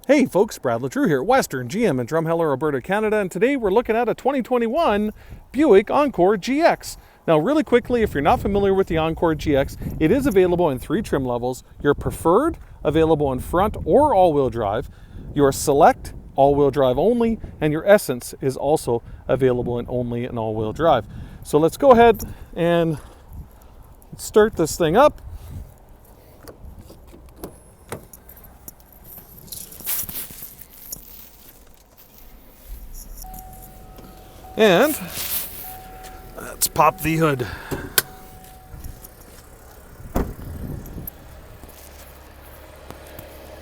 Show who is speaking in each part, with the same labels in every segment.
Speaker 1: Hey folks, Brad LaTrue here at Western GM in Drumheller, Alberta, Canada, and today we're looking at a 2021 Buick Encore GX. Now really quickly, if you're not familiar with the Encore GX, it is available in 3 trim levels. Your Preferred, available in front or all-wheel drive. Your Select, all-wheel drive only, and your Essence is also available in only an all-wheel drive. So let's go ahead and start this thing up. And let's pop the hood.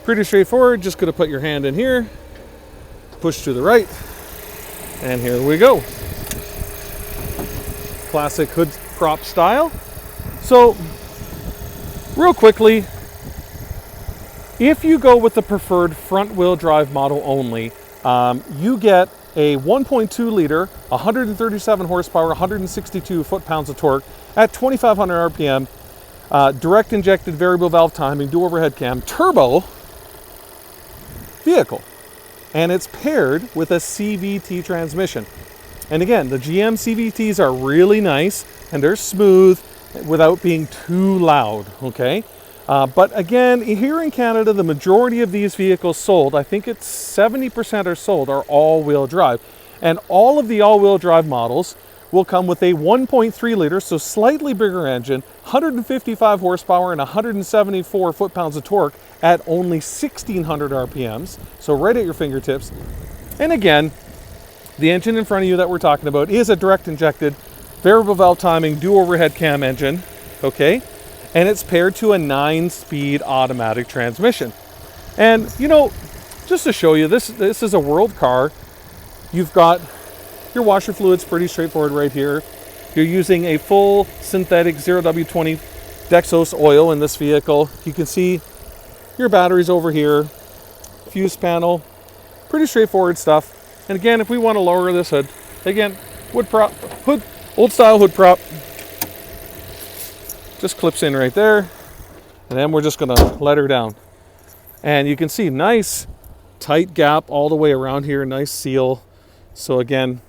Speaker 1: Pretty straightforward, just gonna put your hand in here, push to the right, and here we go. Classic hood prop style. So, real quickly, if you go with the Preferred front wheel drive model only, you get a 1.2 liter, 137 horsepower, 162 foot-pounds of torque at 2,500 RPM, direct injected variable valve timing, dual overhead cam, turbo vehicle. And it's paired with a CVT transmission. And again, the GM CVTs are really nice and they're smooth without being too loud, okay? But again, here in Canada, the majority of these vehicles sold, I think it's 70% are sold, are all-wheel drive. And all of the all-wheel drive models will come with a 1.3 liter, so slightly bigger engine, 155 horsepower and 174 foot-pounds of torque at only 1,600 RPMs, so right at your fingertips. And again, the engine in front of you that we're talking about is a direct injected, variable valve timing, dual overhead cam engine, okay? And it's paired to a 9-speed automatic transmission. And you know, just to show you, this is a world car. You've got your washer fluids pretty straightforward right here. You're using a full synthetic 0W20 Dexos oil in this vehicle. You can see your batteries over here, fuse panel, pretty straightforward stuff. And again, if we want to lower this hood, again, wood prop, hood, old style hood prop, just clips in right there, and then we're just gonna let her down. And you can see nice tight gap all the way around here, nice seal. So again,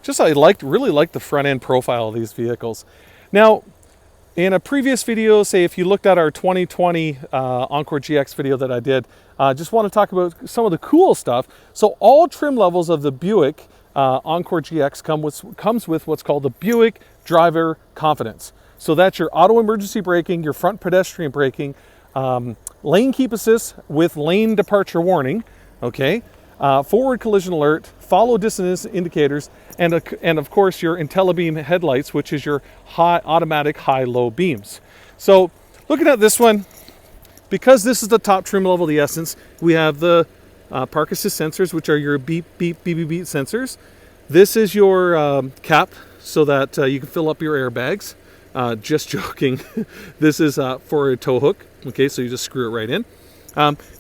Speaker 1: just I really like the front end profile of these vehicles. Now, in a previous video, say if you looked at our 2020 Encore GX video that I did, just want to talk about some of the cool stuff. So all trim levels of the Buick Encore GX comes with what's called the Buick Driver Confidence. So that's your auto emergency braking, your front pedestrian braking, lane keep assist with lane departure warning, okay, forward collision alert, follow distance indicators, and of course your IntelliBeam headlights, which is your automatic high-low beams. So looking at this one, because this is the top trim level of the Essence, we have the park assist sensors, which are your beep, beep, beep, beep, beep sensors. This is your cap so that you can fill up your airbags. Just joking. This is for a tow hook. Okay, so you just screw it right in.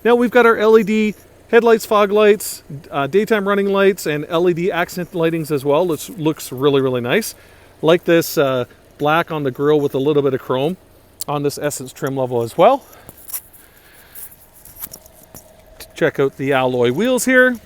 Speaker 1: Now we've got our LED headlights, fog lights, daytime running lights, and LED accent lightings as well. It looks really, really nice. Like this black on the grille with a little bit of chrome on this Essence trim level as well. Check out the alloy wheels here.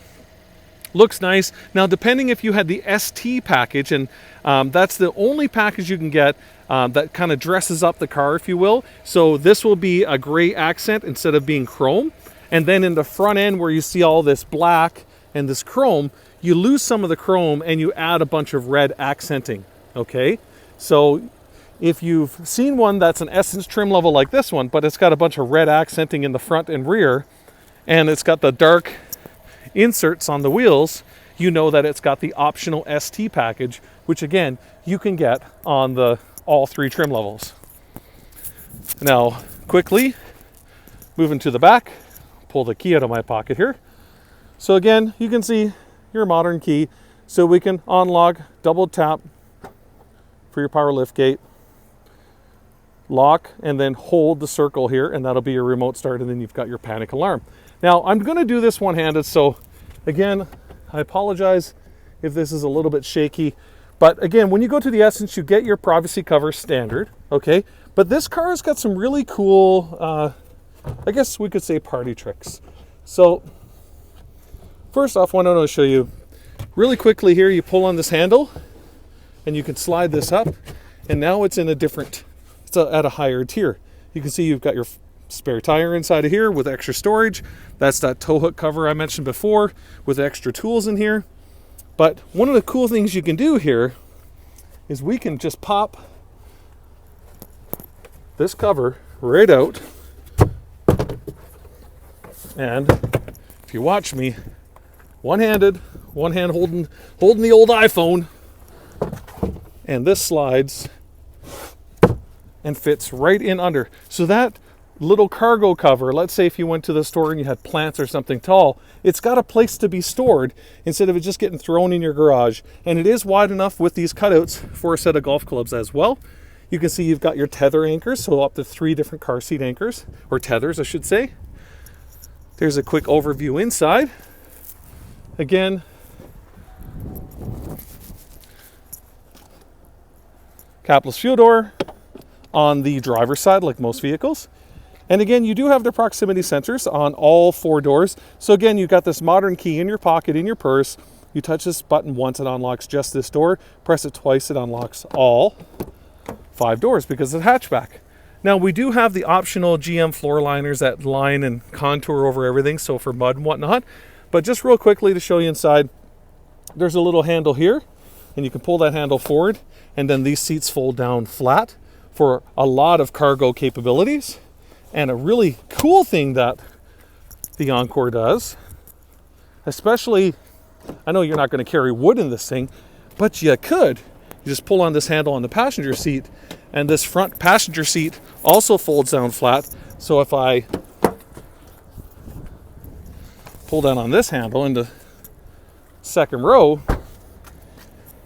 Speaker 1: Looks nice. Now, depending if you had the ST package, and that's the only package you can get that kind of dresses up the car, if you will. So this will be a gray accent instead of being chrome. And then in the front end where you see all this black and this chrome, you lose some of the chrome and you add a bunch of red accenting, okay? So if you've seen one that's an Essence trim level like this one, but it's got a bunch of red accenting in the front and rear, and it's got the dark inserts on the wheels, you know that it's got the optional ST package, which again, you can get on the all 3 trim levels. Now, quickly, moving to the back, pull the key out of my pocket here. So again, you can see your modern key. So we can unlock, double tap for your power lift gate, lock, and then hold the circle here, and that'll be your remote start, and then you've got your panic alarm. Now, I'm gonna do this one-handed, so again, I apologize if this is a little bit shaky, but again, when you go to the Essence, you get your privacy cover standard, okay? But this car has got some really cool I guess we could say party tricks. So first off, why don't I show you really quickly here. You pull on this handle and you can slide this up, and now it's in a different, it's at a higher tier. You can see you've got your spare tire inside of here with extra storage. That's that tow hook cover I mentioned before with extra tools in here. But one of the cool things you can do here is we can just pop this cover right out, and if you watch me, one-handed, one hand holding the old iPhone, and this slides and fits right in under. So that little cargo cover, let's say if you went to the store and you had plants or something tall, it's got a place to be stored instead of it just getting thrown in your garage. And it is wide enough with these cutouts for a set of golf clubs as well. You can see you've got your tether anchors, so up to 3 different car seat anchors, or tethers I should say. There's a quick overview inside. Again, capless fuel door on the driver's side like most vehicles. And again, you do have the proximity sensors on all 4 doors. So again, you've got this modern key in your pocket, in your purse. You touch this button once, it unlocks just this door. Press it twice, it unlocks all 5 doors because it's a hatchback. Now we do have the optional GM floor liners that line and contour over everything, so for mud and whatnot. But just real quickly to show you inside, there's a little handle here, and you can pull that handle forward, and then these seats fold down flat for a lot of cargo capabilities. And a really cool thing that the Encore does, especially, I know you're not going to carry wood in this thing, but you could. You just pull on this handle on the passenger seat, and this front passenger seat also folds down flat. So if I pull down on this handle into second row,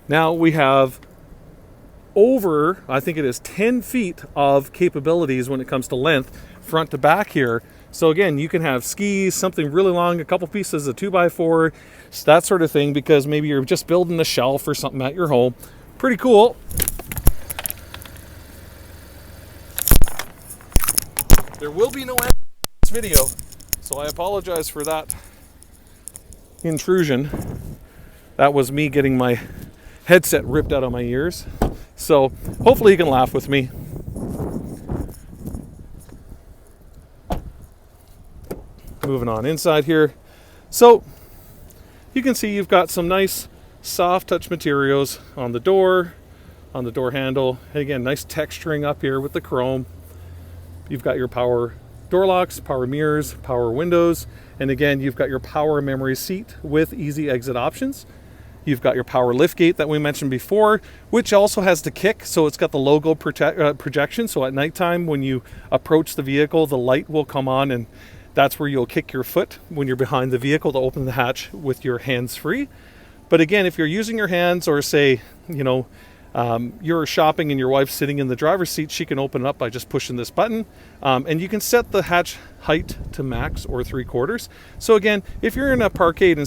Speaker 1: now we have over, I think it is 10 feet of capabilities when it comes to length, front to back here. So again, you can have skis, something really long, a couple pieces of 2x4, that sort of thing, because maybe you're just building a shelf or something at your home. Pretty cool. There will be no end to this video, so I apologize for that intrusion. That was me getting my headset ripped out of my ears. So hopefully you can laugh with me. Moving on inside here. So you can see you've got some nice soft touch materials on the door handle. And again, nice texturing up here with the chrome. You've got your power door locks, power mirrors, power windows. And again, you've got your power memory seat with easy exit options. You've got your power liftgate that we mentioned before, which also has the kick, so it's got the logo projection. So at nighttime, when you approach the vehicle, the light will come on, and that's where you'll kick your foot when you're behind the vehicle to open the hatch with your hands free. But again, if you're using your hands, or say, you're shopping and your wife's sitting in the driver's seat, she can open it up by just pushing this button. And you can set the hatch height to max or 3/4. So again, if you're in a parkade,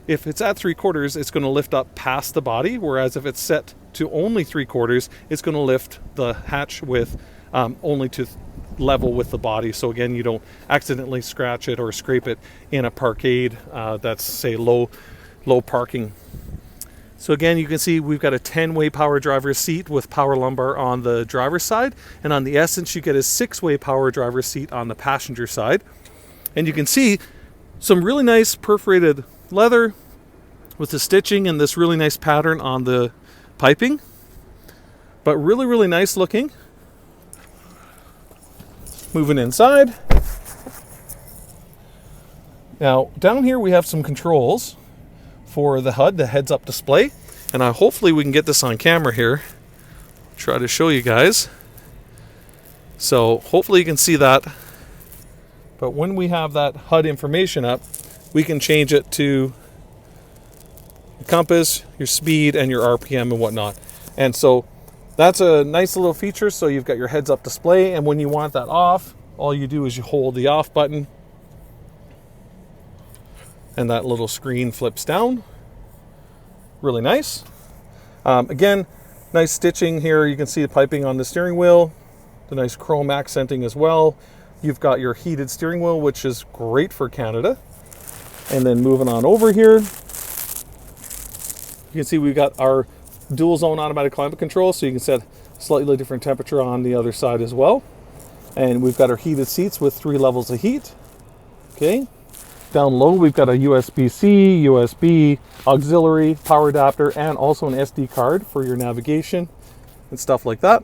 Speaker 1: if it's at 3/4, it's going to lift up past the body, whereas if it's set to only 3/4, it's going to lift the hatch with only to level with the body. So again, you don't accidentally scratch it or scrape it in a parkade that's, say, low parking. So again, you can see we've got a 10-way power driver's seat with power lumbar on the driver's side, and on the Essence you get a 6-way power driver's seat on the passenger side. And you can see some really nice perforated leather with the stitching and this really nice pattern on the piping, but really, really nice looking. Moving inside. Now down here we have some controls for the HUD, the heads up display, and hopefully we can get this on camera here, try to show you guys. So hopefully you can see that, but when we have that HUD information up, we can change it to your compass, your speed, and your RPM and whatnot. And so that's a nice little feature. So you've got your heads up display, and when you want that off, all you do is you hold the off button and that little screen flips down. Really nice. Again, nice stitching here. You can see the piping on the steering wheel, the nice chrome accenting as well. You've got your heated steering wheel, which is great for Canada. And then moving on over here, you can see we've got our dual zone automatic climate control, so you can set slightly different temperature on the other side as well. And we've got our heated seats with 3 levels of heat. Okay. Down low, we've got a USB-C, USB, auxiliary, power adapter, and also an SD card for your navigation and stuff like that.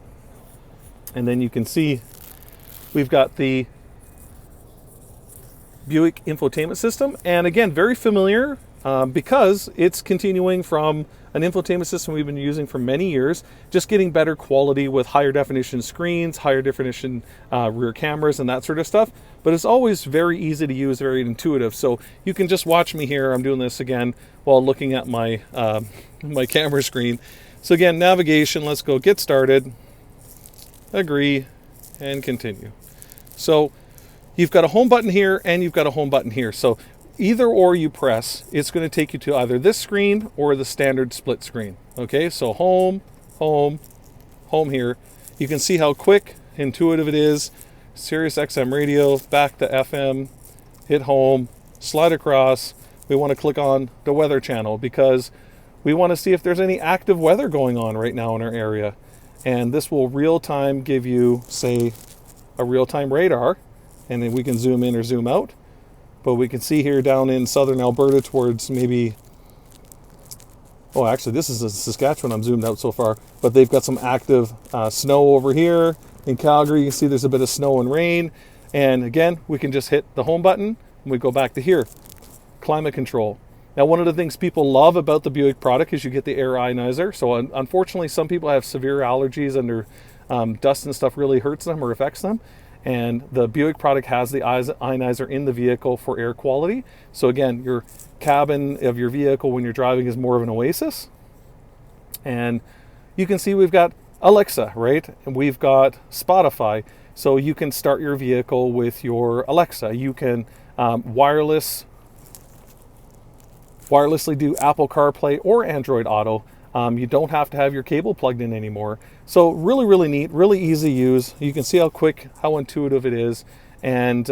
Speaker 1: And then you can see we've got the Buick infotainment system. And again, very familiar because it's continuing from an infotainment system we've been using for many years, just getting better quality with higher definition screens, higher definition rear cameras and that sort of stuff. But it's always very easy to use, very intuitive. So you can just watch me here. I'm doing this again while looking at my, my camera screen. So again, navigation, let's go get started, agree, and continue. So you've got a home button here and you've got a home button here. So either or you press, it's going to take you to either this screen or the standard split screen. Okay, so home, home, home here. You can see how quick, intuitive it is. Sirius XM radio, back to FM, hit home, slide across. We want to click on the weather channel because we want to see if there's any active weather going on right now in our area. And this will real time give you, say, a real-time radar, and then we can zoom in or zoom out. But we can see here down in southern Alberta towards maybe, oh, actually this is Saskatchewan, I'm zoomed out so far, but they've got some active snow over here. In Calgary, you can see there's a bit of snow and rain. And again, we can just hit the home button and we go back to here, climate control. Now, one of the things people love about the Buick product is you get the air ionizer. So unfortunately, some people have severe allergies and dust and stuff really hurts them or affects them. And the Buick product has the ionizer in the vehicle for air quality. So again, your cabin of your vehicle when you're driving is more of an oasis. And you can see we've got Alexa, right? And we've got Spotify. So you can start your vehicle with your Alexa. You can wirelessly do Apple CarPlay or Android Auto. You don't have to have your cable plugged in anymore. So really, really neat, really easy to use. You can see how quick, how intuitive it is. And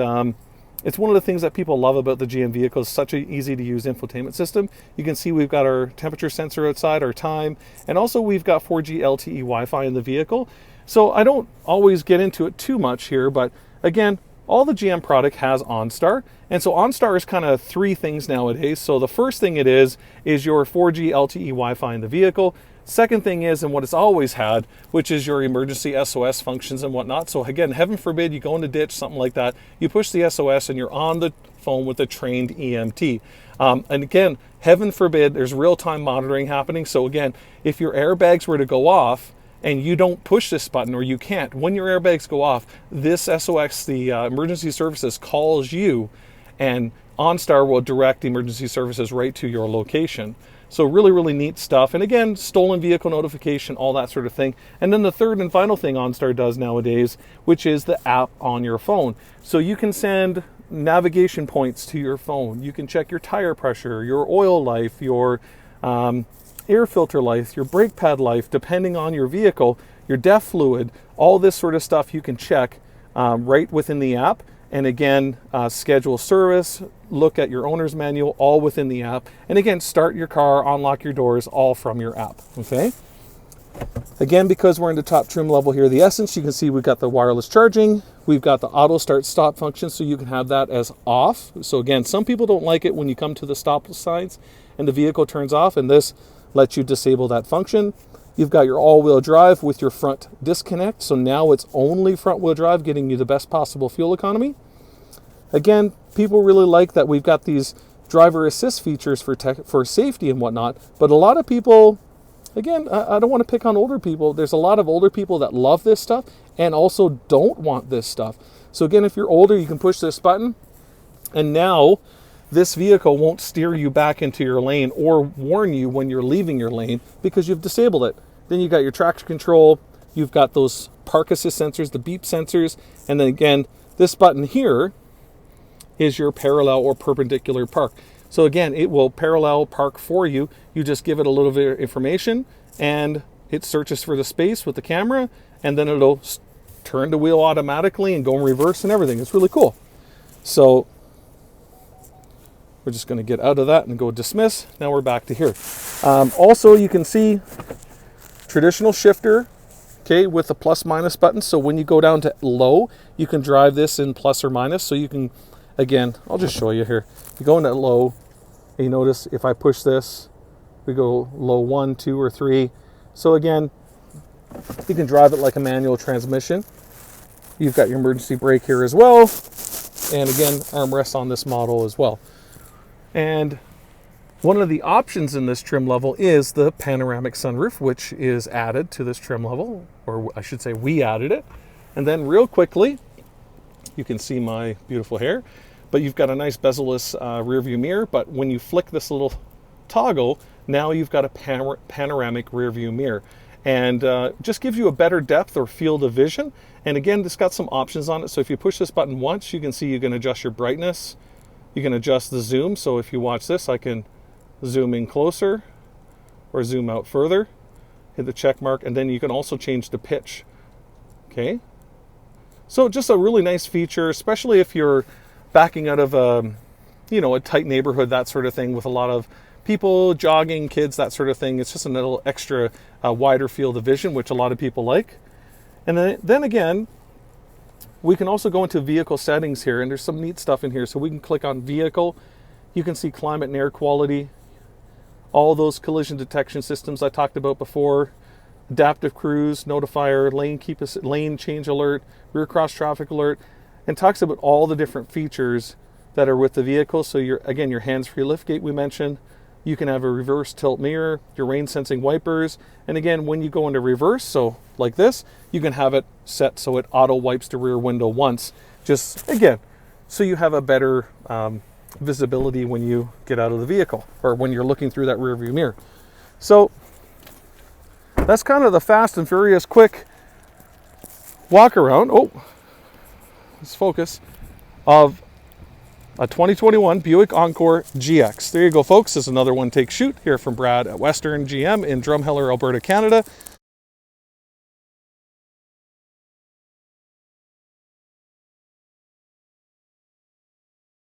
Speaker 1: it's one of the things that people love about the GM vehicle is such an easy to use infotainment system. You can see we've got our temperature sensor outside, our time, and also we've got 4G LTE Wi-Fi in the vehicle. So I don't always get into it too much here, but again, all the GM product has OnStar. And so OnStar is kind of 3 things nowadays. So the first thing it is your 4G LTE Wi-Fi in the vehicle. Second thing is, and what it's always had, which is your emergency SOS functions and whatnot. So again, heaven forbid you go in a ditch, something like that, you push the SOS and you're on the phone with a trained EMT. And again, heaven forbid there's real-time monitoring happening. So again, if your airbags were to go off, and you don't push this button, or you can't, when your airbags go off, this SOX, the emergency services, calls you, and OnStar will direct emergency services right to your location. So really, really neat stuff. And again, stolen vehicle notification, all that sort of thing. And then the third and final thing OnStar does nowadays, which is the app on your phone. So you can send navigation points to your phone. You can check your tire pressure, your oil life, your air filter life, your brake pad life, depending on your vehicle, your DEF fluid, all this sort of stuff you can check right within the app. And again, schedule service, look at your owner's manual, all within the app. And again, start your car, unlock your doors, all from your app, okay? Again, because we're in the top trim level here, the Essence, you can see we've got the wireless charging. We've got the auto start stop function, so you can have that as off. So again, some people don't like it when you come to the stop signs and the vehicle turns off, and this lets you disable that function. You've got your all-wheel drive with your front disconnect. So now it's only front-wheel drive, getting you the best possible fuel economy. Again, people really like that we've got these driver assist features for safety and whatnot. But a lot of people, again, I don't want to pick on older people. There's a lot of older people that love this stuff and also don't want this stuff. So again, if you're older, you can push this button, and now this vehicle won't steer you back into your lane or warn you when you're leaving your lane because you've disabled it. Then you've got your traction control, you've got those park assist sensors, the beep sensors, and then again, this button here is your parallel or perpendicular park. So again, it will parallel park for you. You just give it a little bit of information and it searches for the space with the camera, and then it'll turn the wheel automatically and go in reverse and everything. It's really cool. So we're just going to get out of that and go dismiss. Now we're back to here. Also, you can see traditional shifter, okay, with the plus minus button. So when you go down to low, you can drive this in plus or minus. So you can, again, I'll just show you here. You go into low, and you notice if I push this, we go low 1, 2, or 3. So again, you can drive it like a manual transmission. You've got your emergency brake here as well. And again, armrest on this model as well. And one of the options in this trim level is the panoramic sunroof, which is added to this trim level, or I should say we added it. And then real quickly, you can see my beautiful hair, but you've got a nice bezel-less rear view mirror. But when you flick this little toggle, now you've got a panoramic rear view mirror. And just gives you a better depth or field of vision. And again, it's got some options on it. So if you push this button once, you can see you can adjust your brightness. You can adjust the zoom. So if you watch this, I can zoom in closer or zoom out further. Hit the check mark, and then you can also change the pitch. Okay. So just a really nice feature, especially if you're backing out of a tight neighborhood, that sort of thing, with a lot of people jogging, kids, that sort of thing. It's just a little extra wider field of vision, which a lot of people like. And then again, we can also go into vehicle settings here, and there's some neat stuff in here. So we can click on vehicle. You can see climate and air quality, all those collision detection systems I talked about before, adaptive cruise, notifier, lane change alert, rear cross traffic alert, and talks about all the different features that are with the vehicle. So your hands-free liftgate we mentioned. You can have a reverse tilt mirror, your rain sensing wipers, and again, when you go into reverse, so like this, you can have it set so it auto wipes the rear window once, just again, so you have a better visibility when you get out of the vehicle or when you're looking through that rear view mirror. So that's kind of the fast and furious quick walk around. Oh, let's focus of a 2021 Buick Encore GX. There you go, folks. This is another one take shoot here from Brad at Western GM in Drumheller, Alberta, Canada.